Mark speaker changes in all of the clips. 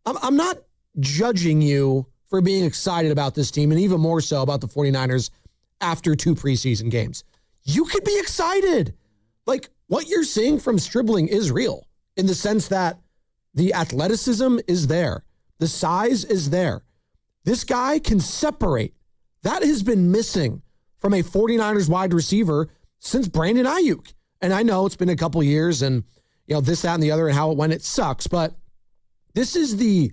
Speaker 1: I'm not judging you for being excited about this team, and even more so about the 49ers after 2 preseason games. You could be excited. Like, what you're seeing from Stribling is real in the sense that the athleticism is there. The size is there. This guy can separate. That has been missing from a 49ers wide receiver since Brandon Ayuk. And I know it's been a couple years and, this, that, and the other and how it went. It sucks. But this is the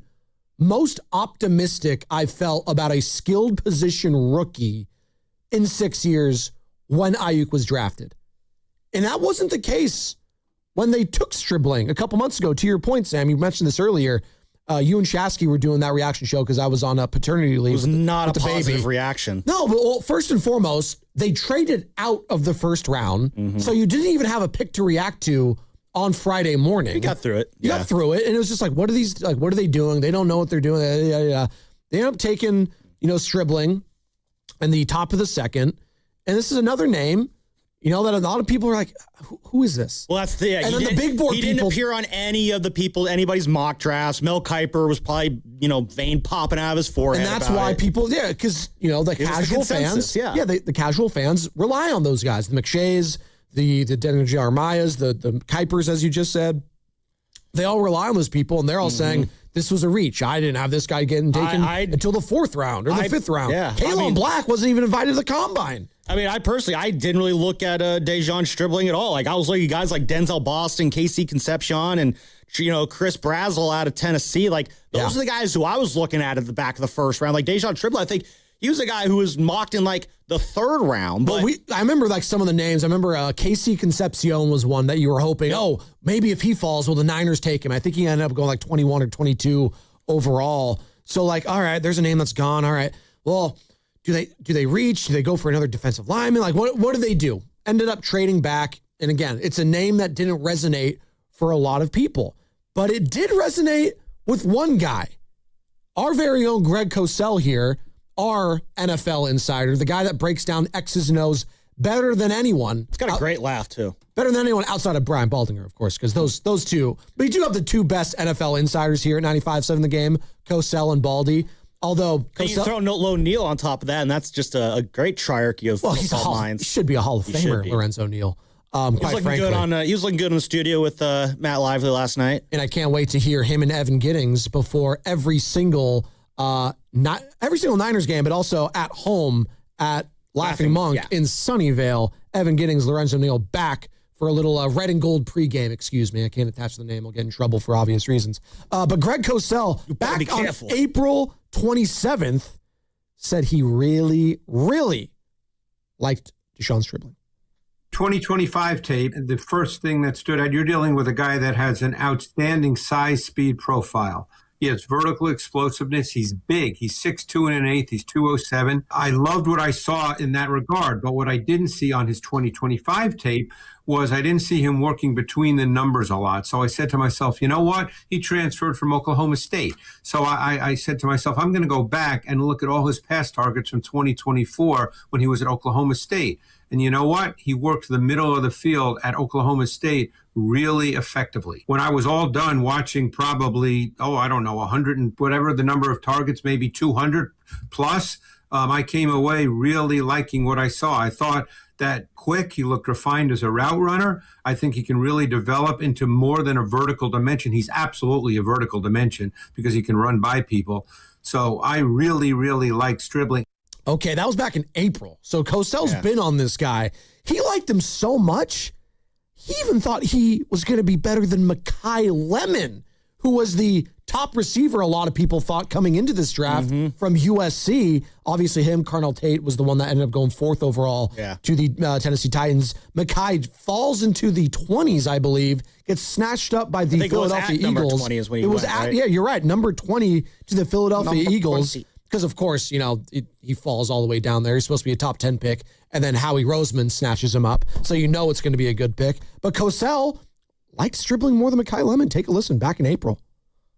Speaker 1: most optimistic I've felt about a skilled position rookie in 6 years when Ayuk was drafted. And that wasn't the case when they took Stribling a couple months ago. To your point, Sam, you mentioned this earlier. You and Shasky were doing that reaction show because I was on a paternity leave.
Speaker 2: It was not a positive
Speaker 1: baby.
Speaker 2: reaction.
Speaker 1: No, but first and foremost, they traded out of the first round, so you didn't even have a pick to react to on Friday morning.
Speaker 2: You got through it.
Speaker 1: You got through it, and it was just like, what are these? Like, what are they doing? They don't know what they're doing. They end up taking, Stribling in the top of the second, and this is another name. That a lot of people are like, who is this?
Speaker 2: Well, that's the
Speaker 1: and then the big board
Speaker 2: he
Speaker 1: people.
Speaker 2: didn't appear on anybody's mock drafts. Mel Kiper was probably, vein popping out of his forehead.
Speaker 1: And that's why people, because, the casual fans, the casual fans rely on those guys. The McShays, the Denver Jeremiahs, the Kipers, as you just said. They all rely on those people, and they're all saying, this was a reach. I didn't have this guy getting taken until the 4th round or the 5th round.
Speaker 2: Yeah,
Speaker 1: Kalen Black wasn't even invited to the combine.
Speaker 2: I mean, I didn't really look at De'Zhaun Stribling at all. Like, I was looking at guys like Denzel Boston, Casey Concepcion, and, Chris Brazel out of Tennessee. Like, those are the guys who I was looking at the back of the first round. Like, De'Zhaun Stribling, I think he was a guy who was mocked in, like, the 3rd round. But
Speaker 1: I remember, like, some of the names. I remember Casey Concepcion was one that you were hoping, maybe if he falls, will the Niners take him? I think he ended up going, like, 21 or 22 overall. So, like, all right, there's a name that's gone. All right, well, do they reach? Do they go for another defensive lineman? Like, what do they do? Ended up trading back. And again, it's a name that didn't resonate for a lot of people. But it did resonate with one guy. Our very own Greg Cosell here, our NFL insider, the guy that breaks down X's and O's better than anyone.
Speaker 2: It's got a great laugh, too.
Speaker 1: Better than anyone outside of Brian Baldinger, of course, because those two. But you do have the 2 best NFL insiders here at 95.7 The Game, Cosell and Baldy. Although
Speaker 2: you throw Low Neal on top of that, and that's just a great triarchy of football minds.
Speaker 1: He should be a Hall of Famer, Lorenzo Neal. He was looking good in the studio with Matt Lively last night, and I can't wait to hear him and Evan Giddings before every single Niners game, but also at home at Laughing Monk in Sunnyvale. Evan Giddings, Lorenzo Neal back for a little red and gold pregame. Excuse me, I can't attach the name. I'll get in trouble for obvious reasons. But Greg Cosell, back on April 27th, said he really, really liked De'Zhaun Stribling.
Speaker 3: 2025 tape, the first thing that stood out, you're dealing with a guy that has an outstanding size-speed profile. He has vertical explosiveness. He's big. He's 6'2" and an eighth. He's 207. I loved what I saw in that regard, but what I didn't see on his 2025 tape was I didn't see him working between the numbers a lot. So I said to myself, you know what? He transferred from Oklahoma State. So I said to myself, I'm going to go back and look at all his pass targets from 2024 when he was at Oklahoma State. And you know what? He worked the middle of the field at Oklahoma State really effectively. When I was all done watching probably, 100 and whatever the number of targets, maybe 200 plus, I came away really liking what I saw. I thought that quick, he looked refined as a route runner. I think he can really develop into more than a vertical dimension. He's absolutely a vertical dimension because he can run by people. So I really, really like Stribling.
Speaker 1: Okay, that was back in April. So Cosell's been on this guy. He liked him so much, he even thought he was going to be better than Mekhi Lemon, who was the top receiver a lot of people thought coming into this draft from USC. Obviously him, Carnell Tate was the one that ended up going 4th overall to the Tennessee Titans. Mekhi falls into the 20s, I believe, gets snatched up by the Philadelphia Eagles.
Speaker 2: Number 20 is when he went, right?
Speaker 1: Yeah, you're right. Number 20 to the Philadelphia Eagles. 20. Because, of course, he falls all the way down there. He's supposed to be a top 10 pick, and then Howie Roseman snatches him up. So it's going to be a good pick. But Cosell liked Stribling more than Mekhi Lemon. Take a listen back in April.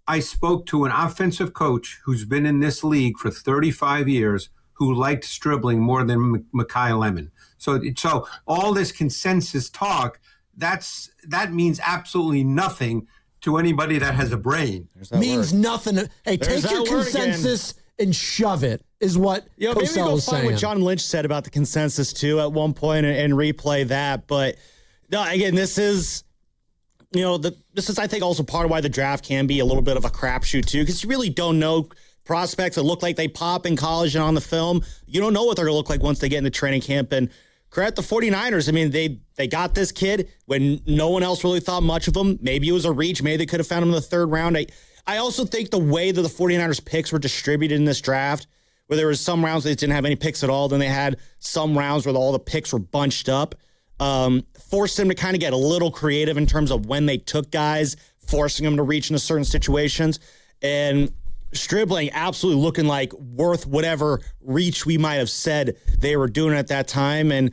Speaker 3: I spoke to an offensive coach who's been in this league for 35 years who liked Stribling more than Mekhi Lemon. So all this consensus talk, that means absolutely nothing to anybody that has a brain.
Speaker 1: Means nothing. Hey,
Speaker 2: There's
Speaker 1: take your
Speaker 2: that word
Speaker 1: consensus and shove it, is what
Speaker 2: maybe
Speaker 1: Cosell
Speaker 2: go
Speaker 1: was
Speaker 2: find
Speaker 1: saying.
Speaker 2: what John Lynch said about the consensus, too, at one point and replay that. But, no, again, this is, I think, also part of why the draft can be a little bit of a crapshoot, too, because you really don't know prospects that look like they pop in college and on the film. You don't know what they're going to look like once they get into training camp. And credit the 49ers. I mean, they got this kid when no one else really thought much of him. Maybe it was a reach. Maybe they could have found him in the third round. I also think the way that the 49ers picks were distributed in this draft, where there was some rounds that didn't have any picks at all, then they had some rounds where all the picks were bunched up, forced them to kind of get a little creative in terms of when they took guys, forcing them to reach into certain situations. And Stribling absolutely looking like worth whatever reach we might have said they were doing at that time. And,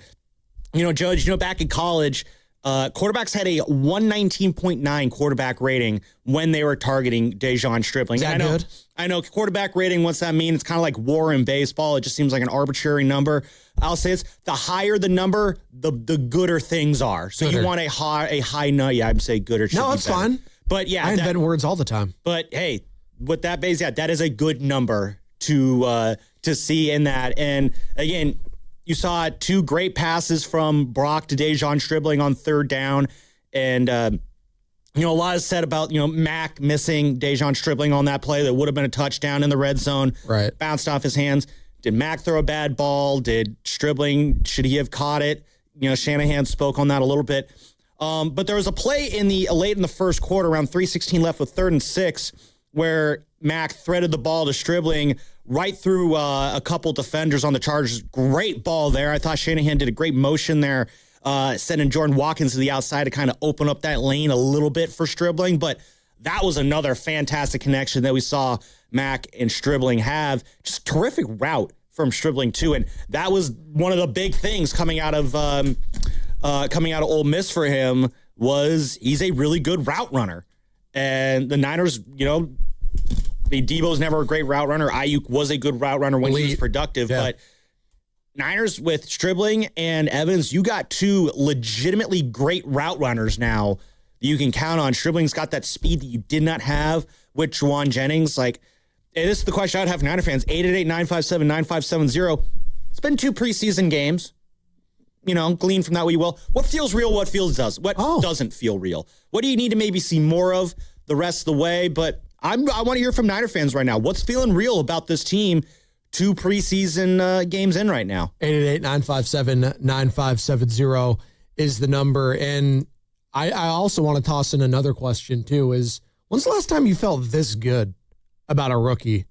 Speaker 2: Judge, back in college, quarterbacks had a 119.9 quarterback rating when they were targeting De'Zhaun Stribling.
Speaker 1: Is that good?
Speaker 2: I know quarterback rating, what's that mean? It's kind of like war in baseball. It just seems like an arbitrary number. I'll say it's the higher the number, the gooder things are. So you want a high no, yeah, I'd say gooder.
Speaker 1: No, it's fine.
Speaker 2: But yeah,
Speaker 1: I invent words all the time.
Speaker 2: But hey, with that base, yeah, that is a good number to see in that. And again, you saw two great passes from Brock to De'Zhaun Stribling on third down. And, a lot is said about, Mac missing De'Zhaun Stribling on that play that would have been a touchdown in the red zone.
Speaker 1: Right. Bounced
Speaker 2: off his hands. Did Mac throw a bad ball? Did Stribling, should he have caught it? Shanahan spoke on that a little bit. But there was a play late in the first quarter, around 3:16 left with 3rd and 6, where Mac threaded the ball to Stribling right through a couple defenders on the Chargers. Great ball there. I thought Shanahan did a great motion there, sending Jordan Watkins to the outside to kind of open up that lane a little bit for Stribling. But that was another fantastic connection that we saw Mac and Stribling have. Just terrific route from Stribling, too. And that was one of the big things coming out of Ole Miss for him, was he's a really good route runner. And the Niners, Debo's never a great route runner. Ayuk was a good route runner when he was productive. Yeah. But Niners with Stribling and Evans, you got two legitimately great route runners now that you can count on. Stribling's got that speed that you did not have with Juwan Jennings. Like, this is the question I'd have for Niner fans. 888-957-9570. It's been 2 preseason games. Glean from that what you will. What feels real, what doesn't. What doesn't feel real? What do you need to maybe see more of the rest of the way? But I want to hear from Niner fans right now. What's feeling real about this team 2 preseason games in right now?
Speaker 1: 888-957-9570 is the number. And I also want to toss in another question, too, is when's the last time you felt this good about a rookie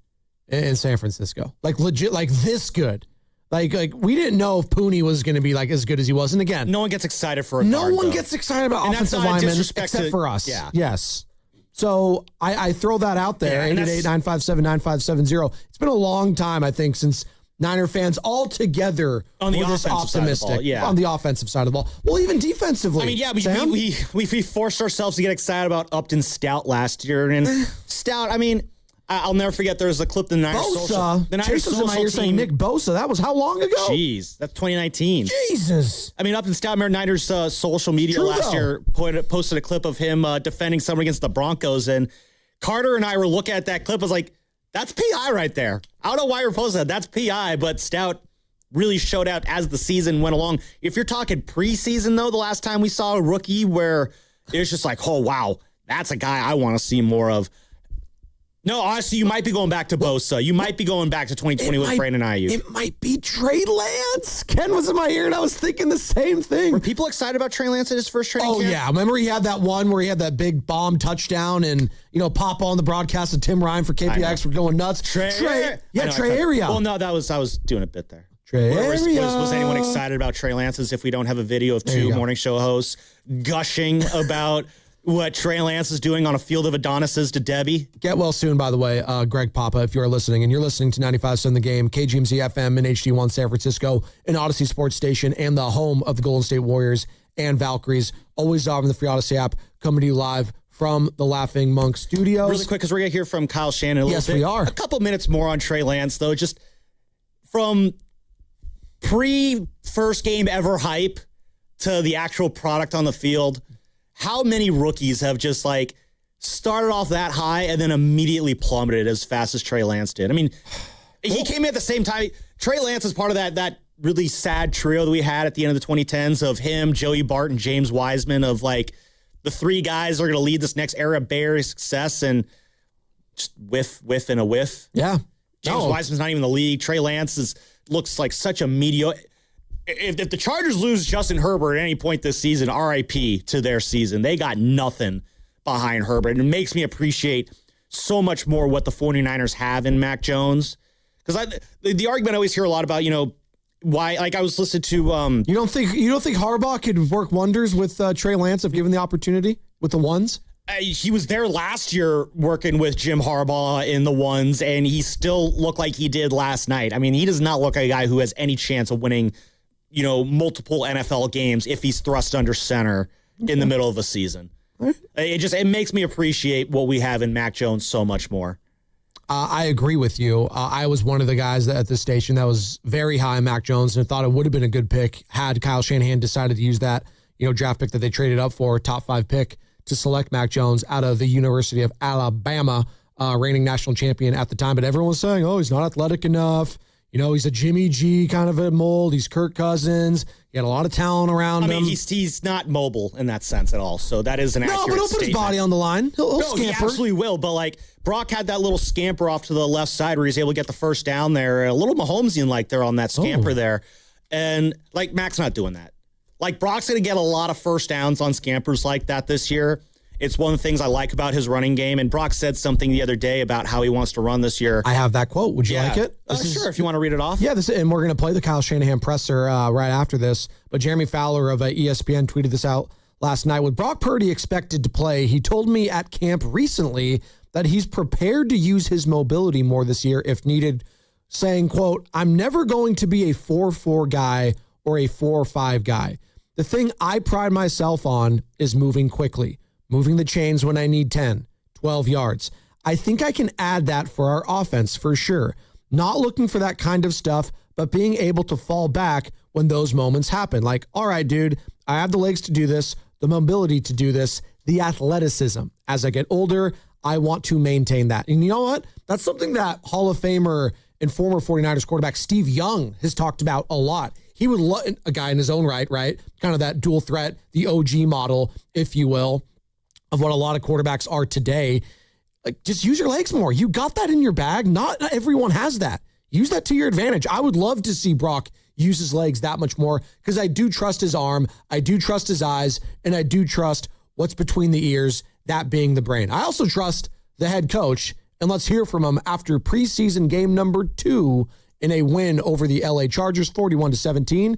Speaker 1: in San Francisco? Like, legit, like this good. Like we didn't know if Pooney was going to be like as good as he was. And again,
Speaker 2: no one gets excited for
Speaker 1: gets excited about offensive linemen except for us.
Speaker 2: Yeah.
Speaker 1: Yes. So I throw that out there. 888-957-9570. It's been a long time, I think, since Niner fans all together
Speaker 2: on the offensive side of the ball,
Speaker 1: on the offensive side of the ball. Well, even defensively.
Speaker 2: I mean, we forced ourselves to get excited about Upton Stout last year. And Stout, I mean, I'll never forget there was a clip the Niners social
Speaker 1: team saying Nick Bosa. That was how long ago?
Speaker 2: Jeez, that's 2019.
Speaker 1: Jesus.
Speaker 2: I mean, Upton Stout, Niners social media last year posted a clip of him defending someone against the Broncos. And Carter and I were looking at that clip. I was like, that's PI right there. I don't know why you're posting that. That's PI, but Stout really showed out as the season went along. If you're talking preseason, though, the last time we saw a rookie where it was just like, oh, wow, that's a guy I want to see more of. No, honestly, you might be going back to Bosa. You might be going back to 2020 with Brandon Ayuk.
Speaker 1: It might be Trey Lance. Ken was in my ear, and I was thinking the same thing.
Speaker 2: Were people excited about Trey Lance at his first training camp?
Speaker 1: Oh, yeah. Remember he had that one where he had that big bomb touchdown, and, Papa on the broadcast of Tim Ryan for KPX were going nuts.
Speaker 2: Trey
Speaker 1: Area.
Speaker 2: Well, no, I was doing a bit there.
Speaker 1: Trey Area.
Speaker 2: Was anyone excited about Trey Lance as if we don't have a video of 2 morning show hosts gushing about what Trey Lance is doing on a field of Adonises to Debbie?
Speaker 1: Get well soon, by the way, Greg Papa, if you're listening. And you're listening to 95.7 The Game, KGMZ FM and HD1 San Francisco, an Odyssey Sports Station, and the home of the Golden State Warriors and Valkyries. Always on the free Odyssey app, coming to you live from the Laughing Monk Studios.
Speaker 2: Really quick, because we're going to hear from Kyle Shannon a little bit.
Speaker 1: Yes, we are.
Speaker 2: A couple minutes more on Trey Lance, though. Just from pre-first game ever hype to the actual product on the field, how many rookies have just started off that high and then immediately plummeted as fast as Trey Lance did. I mean, he came in at the same time. Trey Lance is part of that really sad trio that we had at the end of the 2010s of him, Joey Bart, and James Wiseman, of like the three guys are going to lead this next era of Bears success, and just whiff and a whiff.
Speaker 1: Yeah.
Speaker 2: James Wiseman's not even in the league. Trey Lance looks like such a mediocre. If the Chargers lose Justin Herbert at any point this season, RIP to their season. They got nothing behind Herbert. And it makes me appreciate so much more what the 49ers have in Mac Jones. Because the argument I always hear a lot about, why, like I was listening to
Speaker 1: You don't think Harbaugh could work wonders with Trey Lance if given the opportunity with the ones?
Speaker 2: He was there last year working with Jim Harbaugh in the ones, and he still looked like he did last night. I mean, he does not look like a guy who has any chance of winning, multiple NFL games if he's thrust under center in the middle of a season. It makes me appreciate what we have in Mac Jones so much more.
Speaker 1: I agree with you. I was one of the guys at the station that was very high on Mac Jones and thought it would have been a good pick had Kyle Shanahan decided to use that, draft pick that they traded up for, top 5 pick, to select Mac Jones out of the University of Alabama, reigning national champion at the time. But everyone was saying, he's not athletic enough. He's a Jimmy G kind of a mold. He's Kirk Cousins. He had a lot of talent around him.
Speaker 2: I mean, he's not mobile in that sense at all. So that is an accurate statement.
Speaker 1: No, but he'll put his body on the line. He'll scamper.
Speaker 2: He absolutely will. But like Brock had that little scamper off to the left side where he's able to get the first down there. A little Mahomesian like there on that scamper there. And like Mac's not doing that. Like Brock's going to get a lot of first downs on scampers like that this year. It's one of the things I like about his running game. And Brock said something the other day about how he wants to run this year.
Speaker 1: I have that quote. Would you like it?
Speaker 2: Sure, if you want to read it off.
Speaker 1: Yeah, and we're going to play the Kyle Shanahan presser right after this. But Jeremy Fowler of ESPN tweeted this out last night. With Brock Purdy expected to play, he told me at camp recently that he's prepared to use his mobility more this year if needed, saying, quote, "I'm never going to be a 4-4 guy or a 4-5 guy. The thing I pride myself on is moving quickly. Moving the chains when I need 10, 12 yards. I think I can add that for our offense for sure. Not looking for that kind of stuff, but being able to fall back when those moments happen. Like, all right, dude, I have the legs to do this, the mobility to do this, the athleticism. As I get older, I want to maintain that." And you know what? That's something that Hall of Famer and former 49ers quarterback Steve Young has talked about a lot. He would love a guy in his own right? Kind of that dual threat, the OG model, if you will, of what a lot of quarterbacks are today. Like, just use your legs more. You got that in your bag. Not everyone has that. Use that to your advantage. I would love to see Brock use his legs that much more because I do trust his arm, I do trust his eyes, and I do trust what's between the ears, that being the brain. I also trust the head coach, and let's hear from him after preseason game number 2 in a win over the LA Chargers, 41-17.